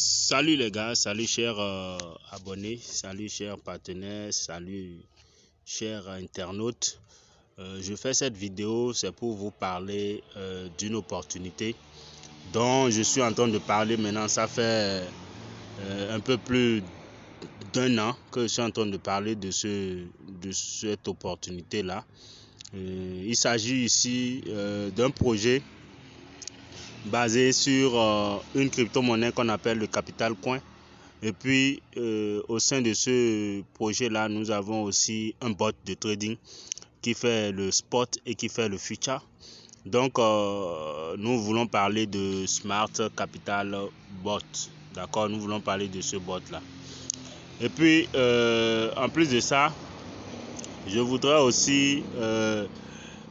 Salut les gars, salut chers abonnés, salut chers partenaires, salut chers internautes. Je fais cette vidéo, c'est pour vous parler d'une opportunité dont je suis en train de parler maintenant. Ça fait un peu plus d'un an que je suis en train de parler de cette opportunité-là. Il s'agit ici d'un projet basé sur une crypto-monnaie qu'on appelle le Capital Coin. Et puis, au sein de ce projet-là, nous avons aussi un bot de trading qui fait le spot et qui fait le future. Donc, nous voulons parler de Smart Capital Bot. D'accord, nous voulons parler de ce bot-là. Et puis, en plus de ça, je voudrais aussi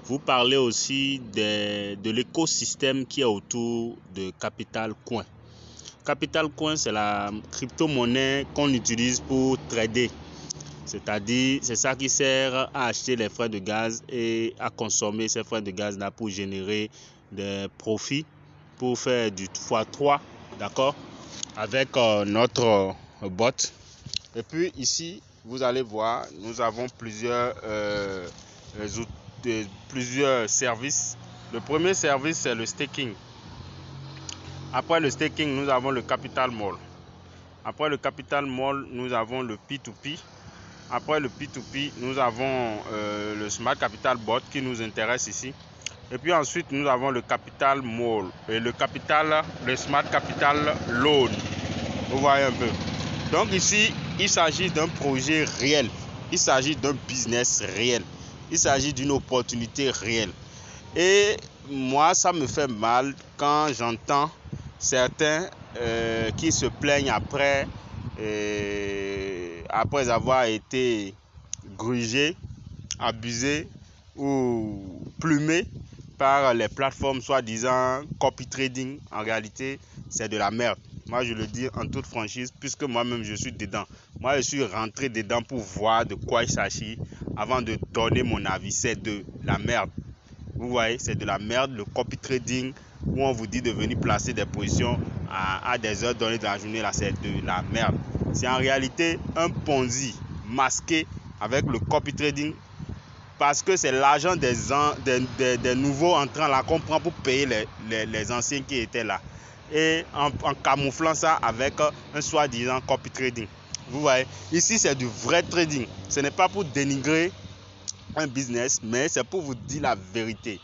vous parler aussi de l'écosystème qui est autour de Capital Coin. Capital Coin, c'est la crypto-monnaie qu'on utilise pour trader. C'est-à-dire, c'est ça qui sert à acheter les frais de gaz et à consommer ces frais de gaz-là pour générer des profits, pour faire du x3, d'accord, avec notre bot. Et puis ici, vous allez voir, nous avons plusieurs services. Le premier service, c'est le staking. Après le staking, nous avons le Capital Mall. Après le Capital Mall, nous avons le P2P. Après le P2P, nous avons le Smart Capital Bot qui nous intéresse ici. Et puis ensuite, nous avons le Capital Mall et le Smart Capital Loan. Vous voyez un peu. Donc ici, il s'agit d'un projet réel. Il s'agit d'un business réel. Il s'agit d'une opportunité réelle. Et moi, ça me fait mal quand j'entends certains qui se plaignent après avoir été grugés, abusés ou plumés par les plateformes soi-disant copy trading. En réalité, c'est de la merde. Moi, je le dis en toute franchise, puisque moi-même, je suis dedans. Moi, je suis rentré dedans pour voir de quoi il s'agit avant de donner mon avis. C'est de la merde. Vous voyez, c'est de la merde, le copy trading, où on vous dit de venir placer des positions à des heures données de la journée, là, c'est de la merde. C'est en réalité un Ponzi masqué avec le copy trading, parce que c'est l'argent des nouveaux entrants là qu'on prend pour payer les anciens qui étaient là. Et en camouflant ça avec un soi-disant copy trading. Vous voyez, ici c'est du vrai trading. Ce n'est pas pour dénigrer un business, mais c'est pour vous dire la vérité.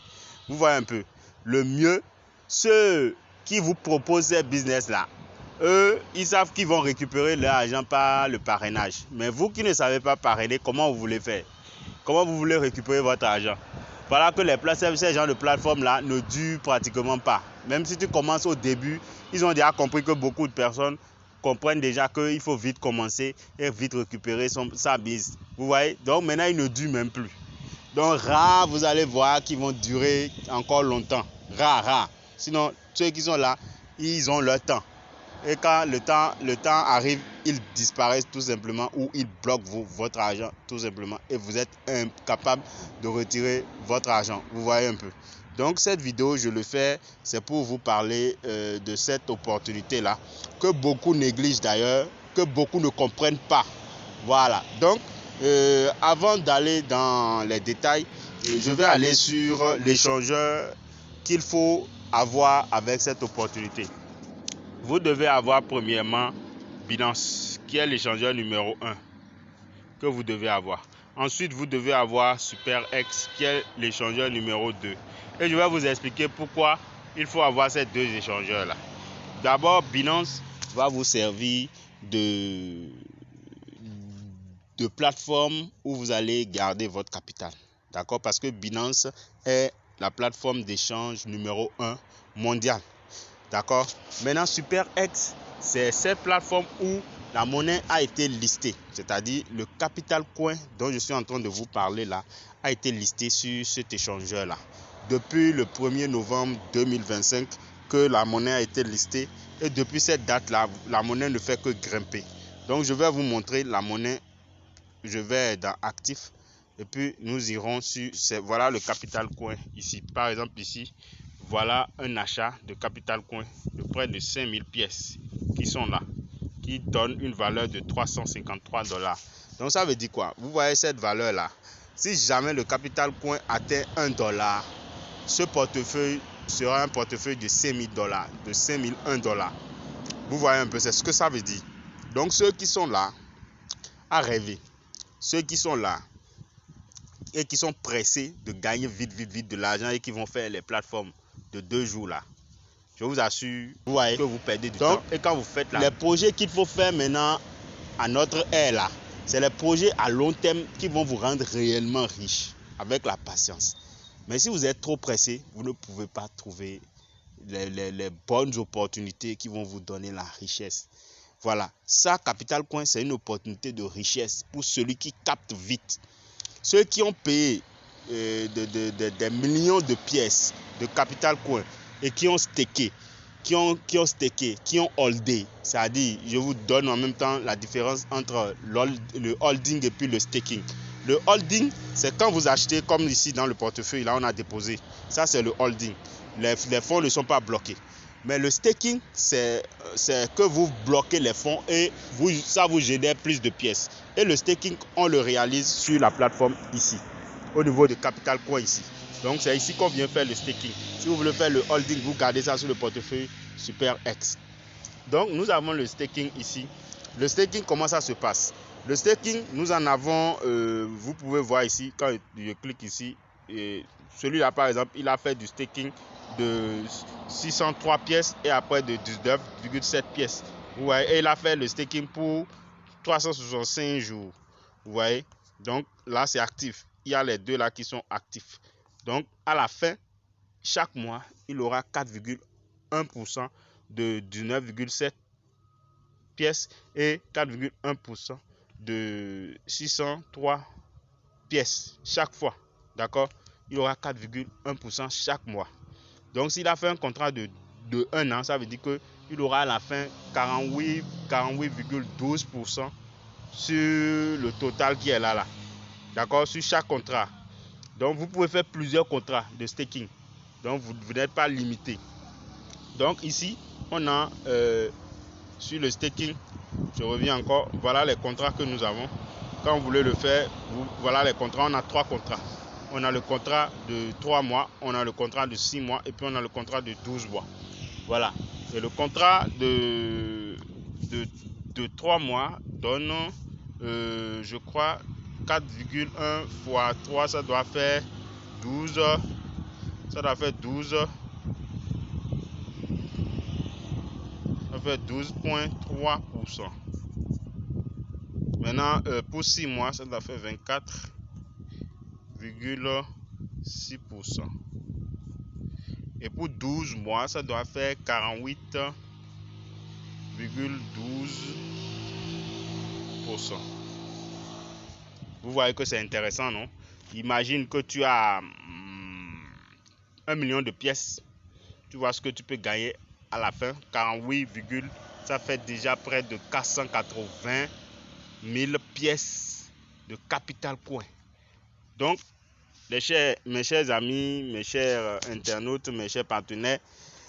Vous voyez un peu. Le mieux, ceux qui vous proposent ces business-là, eux, ils savent qu'ils vont récupérer leur argent par le parrainage. Mais vous qui ne savez pas parrainer, comment vous voulez faire? Comment vous voulez récupérer votre argent? Voilà que ces genres de plateformes-là ne durent pratiquement pas. Même si tu commences au début, ils ont déjà compris que beaucoup de personnes comprennent déjà qu'il faut vite commencer et vite récupérer sa bise. Vous voyez? Donc maintenant, ils ne durent même plus. Donc rare, vous allez voir qu'ils vont durer encore longtemps. Rare. Sinon, ceux qui sont là, ils ont leur temps. Et quand le temps arrive, ils disparaissent tout simplement ou ils bloquent votre argent tout simplement. Et vous êtes incapable de retirer votre argent. Vous voyez un peu. Donc cette vidéo, je le fais, c'est pour vous parler de cette opportunité-là, que beaucoup négligent d'ailleurs, que beaucoup ne comprennent pas. Voilà. Donc, avant d'aller dans les détails, je vais aller sur l'échangeur qu'il faut avoir avec cette opportunité. Vous devez avoir premièrement Binance, qui est l'échangeur numéro 1 que vous devez avoir. Ensuite, vous devez avoir SuperX, qui est l'échangeur numéro 2. Et je vais vous expliquer pourquoi il faut avoir ces deux échangeurs-là. D'abord, Binance va vous servir de plateforme où vous allez garder votre capital. D'accord? Parce que Binance est la plateforme d'échange numéro 1 mondiale. D'accord? Maintenant, SuperX, c'est cette plateforme où la monnaie a été listée. C'est-à-dire le Capital Coin dont je suis en train de vous parler là a été listé sur cet échangeur-là. Depuis le 1er novembre 2025 que la monnaie a été listée. Et depuis cette date-là, la monnaie ne fait que grimper. Donc, je vais vous montrer la monnaie. Je vais dans Actifs. Et puis, nous irons sur... Voilà le Capital Coin ici. Par exemple, ici, voilà un achat de Capital Coin de près de 5000 pièces qui sont là, qui donnent une valeur de 353 $. Donc ça veut dire quoi? Vous voyez cette valeur là. Si jamais le capital coin atteint 1 $, ce portefeuille sera un portefeuille de 5000 $, de 5001 $. Vous voyez un peu, c'est ce que ça veut dire. Donc ceux qui sont là à rêver, ceux qui sont là et qui sont pressés de gagner vite de l'argent et qui vont faire les plateformes de 2 jours là, je vous assure, vous voyez que vous perdez du temps. Et quand vous faites là, les projets qu'il faut faire maintenant à notre ère là, c'est les projets à long terme qui vont vous rendre réellement riche avec la patience. Mais si vous êtes trop pressé, vous ne pouvez pas trouver les bonnes opportunités qui vont vous donner la richesse. Voilà, ça, Capital Coin, c'est une opportunité de richesse pour celui qui capte vite. Ceux qui ont payé des millions de pièces de Capital Coin et qui ont staké, qui ont holdé, c'est-à-dire, je vous donne en même temps la différence entre le holding et puis le staking. Le holding, c'est quand vous achetez, comme ici dans le portefeuille, là on a déposé. Ça, c'est le holding. Les fonds ne sont pas bloqués. Mais le staking, c'est que vous bloquez les fonds et ça vous génère plus de pièces. Et le staking, on le réalise sur la plateforme ici, au niveau de Capital Coin ici. Donc, c'est ici qu'on vient faire le staking. Si vous voulez faire le holding, vous gardez ça sur le portefeuille SuperX. Donc, nous avons le staking ici. Le staking, comment ça se passe? Le staking, nous en avons, vous pouvez voir ici, quand je clique ici, celui-là par exemple, il a fait du staking de 603 pièces et après de 19,7 pièces. Vous voyez, et il a fait le staking pour 365 jours. Vous voyez, donc là c'est actif. Il y a les deux là qui sont actifs. Donc à la fin, chaque mois, il aura 4,1% de 19,7 pièces et 4,1% de 603 pièces chaque fois. D'accord? Il aura 4,1% chaque mois. Donc s'il a fait un contrat de 1 an, ça veut dire qu'il aura à la fin 48,12% sur le total qui est là. D'accord? Sur chaque contrat. Donc vous pouvez faire plusieurs contrats de staking. Donc vous n'êtes pas limité. Donc ici, on a sur le staking, je reviens encore, voilà les contrats que nous avons. Quand vous voulez le faire, voilà les contrats, on a 3 contrats. On a le contrat de 3 mois, on a le contrat de 6 mois et puis on a le contrat de 12 mois. Voilà. Et le contrat de 3 mois donne, je crois, 4,1 fois 3, ça doit faire 12. Ça doit faire 12. Ça fait 12,3%. Maintenant, pour 6 mois, ça doit faire 24,6%. Et pour 12 mois, ça doit faire 48,12%. Vous voyez que c'est intéressant, non? Imagine que tu as 1 million de pièces. Tu vois ce que tu peux gagner à la fin. 48, ça fait déjà près de 480 000 pièces de Capital Coin. Donc, mes chers amis, mes chers internautes, mes chers partenaires,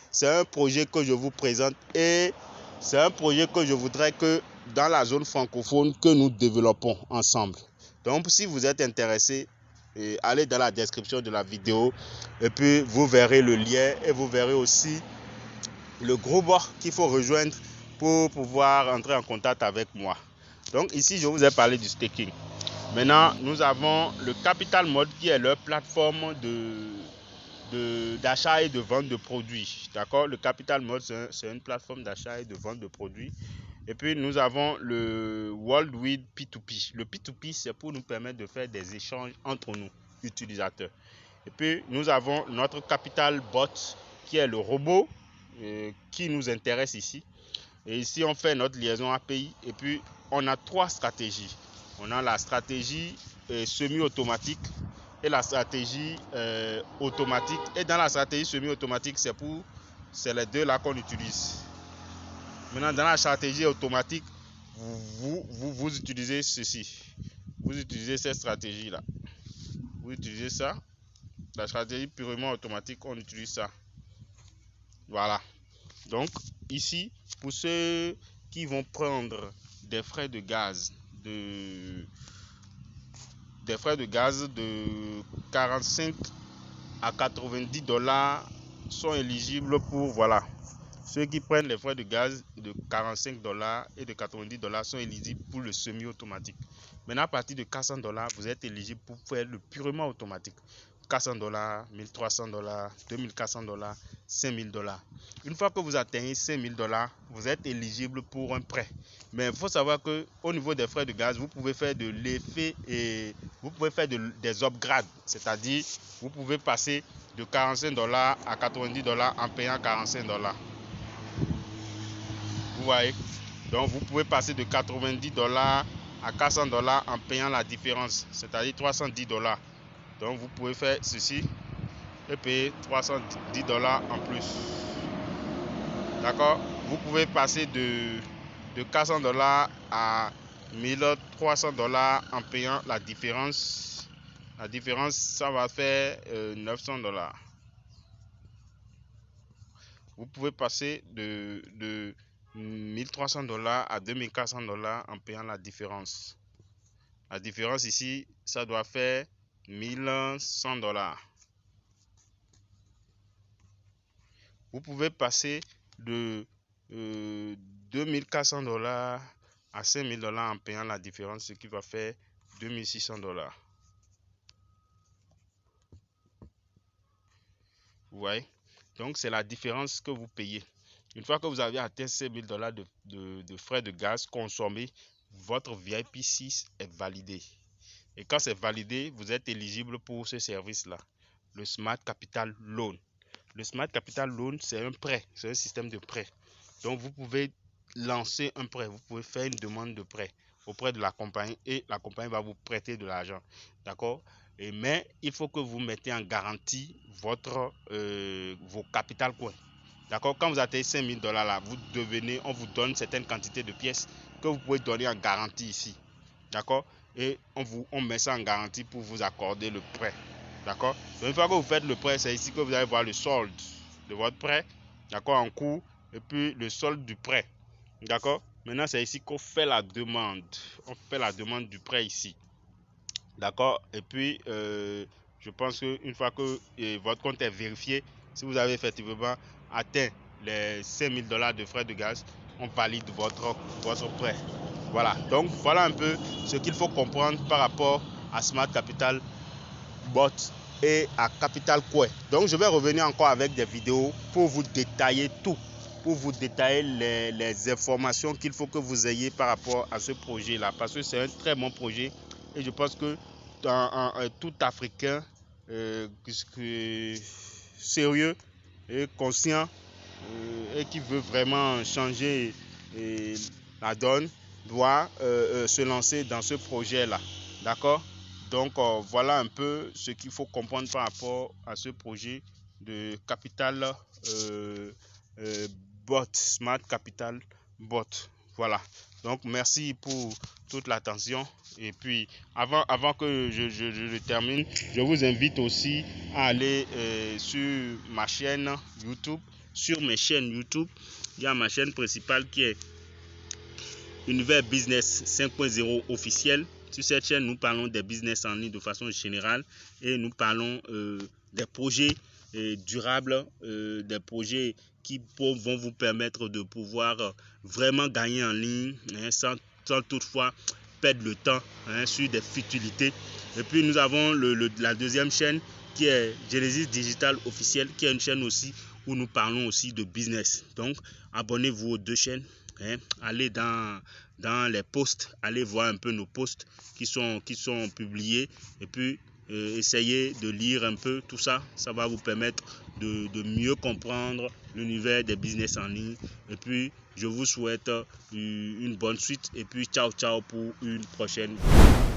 c'est un projet que je vous présente et c'est un projet que je voudrais que dans la zone francophone que nous développons ensemble. Donc, si vous êtes intéressé, allez dans la description de la vidéo et puis vous verrez le lien et vous verrez aussi le groupe qu'il faut rejoindre pour pouvoir entrer en contact avec moi. Donc ici, je vous ai parlé du staking. Maintenant, nous avons le Capital Mode qui est leur plateforme d'achat et de vente de produits. D'accord? Le Capital Mode, c'est une plateforme d'achat et de vente de produits. Et puis, nous avons le Worldwide P2P. Le P2P, c'est pour nous permettre de faire des échanges entre nous, utilisateurs. Et puis, nous avons notre Capital Bot qui est le robot qui nous intéresse ici. Et ici, on fait notre liaison API. Et puis, on a 3 stratégies. On a la stratégie semi-automatique et la stratégie automatique. Et dans la stratégie semi-automatique, c'est les deux là qu'on utilise. Maintenant, dans la stratégie automatique, vous utilisez ceci. Vous utilisez cette stratégie-là. Vous utilisez ça. La stratégie purement automatique, on utilise ça. Voilà. Donc, ici, pour ceux qui vont prendre des frais de gaz de 45 à 90 dollars sont éligibles pour, voilà, ceux qui prennent les frais de gaz de 45 dollars et de 90 dollars sont éligibles pour le semi-automatique. Maintenant, à partir de 400 dollars, vous êtes éligible pour faire le purement automatique. 400 dollars, 1300 dollars, 2400 dollars, 5000 dollars. Une fois que vous atteignez 5000 dollars, vous êtes éligible pour un prêt. Mais il faut savoir qu'au niveau des frais de gaz, vous pouvez faire de l'effet et vous pouvez faire des upgrades. C'est-à-dire, vous pouvez passer de 45 dollars à 90 dollars en payant 45 dollars. Vous voyez? Donc, vous pouvez passer de 90 dollars à 400 dollars en payant la différence, c'est-à-dire 310 dollars. Donc, vous pouvez faire ceci et payer 310 dollars en plus. D'accord? Vous pouvez passer de 400 dollars à 1300 dollars en payant la différence. La différence, ça va faire 900 dollars. Vous pouvez passer de 1300 dollars à 2400 dollars en payant la différence. La différence ici, ça doit faire 1100 dollars. Vous pouvez passer de 2400 dollars à 5000 dollars en payant la différence, ce qui va faire 2600 dollars. Vous voyez? Donc, c'est la différence que vous payez. Une fois que vous avez atteint 5000 dollars de frais de gaz consommés, votre VIP 6 est validé. Et quand c'est validé, vous êtes éligible pour ce service-là, le Smart Capital Loan. Le Smart Capital Loan, c'est un prêt, c'est un système de prêt. Donc, vous pouvez lancer un prêt, vous pouvez faire une demande de prêt auprès de la compagnie et la compagnie va vous prêter de l'argent. D'accord? Mais il faut que vous mettez en garantie vos capital coins. D'accord? Quand vous atteignez 5000 dollars là, on vous donne certaines quantités de pièces que vous pouvez donner en garantie ici. D'accord? Et on met ça en garantie pour vous accorder le prêt. D'accord? Donc, une fois que vous faites le prêt, c'est ici que vous allez voir le solde de votre prêt. D'accord? En cours. Et puis le solde du prêt. D'accord? Maintenant, c'est ici qu'on fait la demande. On fait la demande du prêt ici. D'accord? Et puis, je pense qu'une fois que votre compte est vérifié, si vous avez effectivement atteint les 5000 dollars de frais de gaz, on valide votre prêt. Voilà. Donc, voilà un peu ce qu'il faut comprendre par rapport à Smart Capital Bot et à Capital Coin. Donc, je vais revenir encore avec des vidéos pour vous détailler tout. Pour vous détailler les informations qu'il faut que vous ayez par rapport à ce projet-là. Parce que c'est un très bon projet. Et je pense que tout Africain sérieux et conscient et qui veut vraiment changer la donne doit se lancer dans ce projet-là. D'accord? Donc, voilà un peu ce qu'il faut comprendre par rapport à ce projet de Capital Bot, Smart Capital Bot. Voilà. Donc, merci pour toute l'attention. Et puis, avant que je termine, je vous invite aussi à aller sur ma chaîne YouTube. Sur mes chaînes YouTube, il y a ma chaîne principale qui est Univers Business 5.0 officiel. Sur cette chaîne, nous parlons des business en ligne de façon générale et nous parlons des projets durables, des projets qui vont vous permettre de pouvoir vraiment gagner en ligne sans toutefois perdre le temps sur des futilités. Et puis nous avons la deuxième chaîne qui est Genesis Digital officiel, qui est une chaîne aussi où nous parlons aussi de business. Donc abonnez-vous aux deux chaînes. Allez dans les posts, allez voir un peu nos posts qui sont publiés et puis essayez de lire un peu tout ça. Ça va vous permettre de mieux comprendre l'univers des business en ligne. Et puis je vous souhaite une bonne suite et puis ciao pour une prochaine vidéo.